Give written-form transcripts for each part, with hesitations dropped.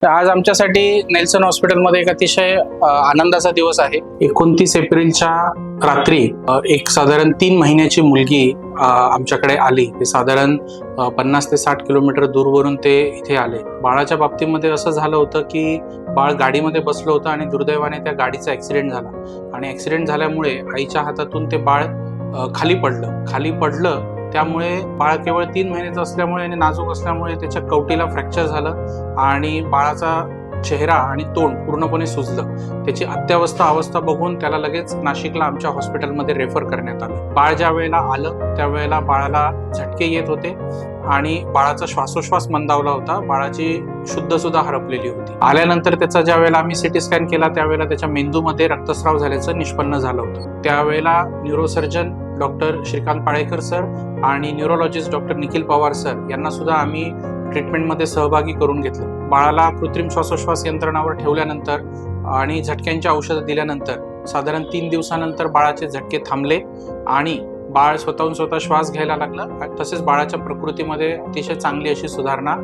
तर आज आमच्यासाठी नेल्सन हॉस्पिटलमध्ये एक अतिशय आनंदाचा दिवस आहे. 29 एप्रिलच्या रात्री एक साधारण 3 महिन्याची मुलगी आमच्याकडे आली. ते साधारण 50 ते 60 किलोमीटर दूरवरून ते इथे आले. बाळाच्या बाबतीमध्ये असं झालं होतं की बाळ गाडीमध्ये बसलं होतं आणि दुर्दैवाने त्या गाडीचा ॲक्सिडेंट झाला आणि ॲक्सिडेंट झाल्यामुळे आईच्या हातातून ते बाळ खाली पडलं. त्यामुळे बाळ केवळ 3 महिन्याचं असल्यामुळे आणि नाजूक असल्यामुळे त्याच्या कवटीला फ्रॅक्चर झालं आणि बाळाचा चेहरा आणि तोंड पूर्णपणे सुजलं. त्याची अवस्था बघून त्याला लगेच नाशिकला आमच्या हॉस्पिटलमध्ये रेफर करण्यात आलं. बाळ ज्या वेळेला आलं त्यावेळेला बाळाला झटके येत होते आणि बाळाचा श्वासोश्वास मंदावला होता. बाळाची शुद्ध सुद्धा हरपलेली होती. आल्यानंतर त्याचा ज्या वेळेला आम्ही सिटी स्कॅन केला त्यावेळेला त्याच्या मेंदूमध्ये रक्तस्राव झाल्याचं निष्पन्न झालं होतं. त्यावेळेला neurosurgeon doctor Shrikant Palekar sir आणि neurologist doctor Nikhil Pawar sir यांना सुद्धा आम्ही ट्रीटमेंटमध्ये सहभागी करून घेतलं. बाळाला कृत्रिम श्वासोश्वास यंत्रणावर ठेवल्यानंतर आणि झटक्यांची औषधं दिल्यानंतर साधारण 3 दिवसानंतर बाळाचे झटके थांबले आणि बाळ स्वतःहून स्वतः श्वास घ्यायला लागलं. तसेच बाळाच्या प्रकृतीमध्ये अतिशय चांगली अशी सुधारणा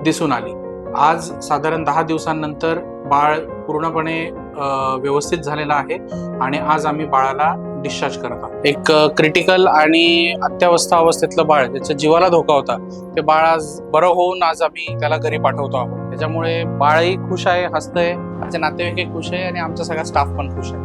दिसून आली. आज साधारण 10 दिवसांनंतर बाळ पूर्णपणे व्यवस्थित झालेलं आहे आणि आज आम्ही बाळाला डिस्चार्ज करत आहोत. एक क्रिटिकल आणि अवस्थेतलं बाळ ज्याच्या जीवाला धोका होता ते बाळ आज बरं होऊन आज आम्ही त्याला घरी पाठवतो आहोत. त्याच्यामुळे बाळही खुश आहे, हसतंय, त्याचे नातेवाईकही खुश आहे आणि आमचा सगळा स्टाफ पण खुश आहे.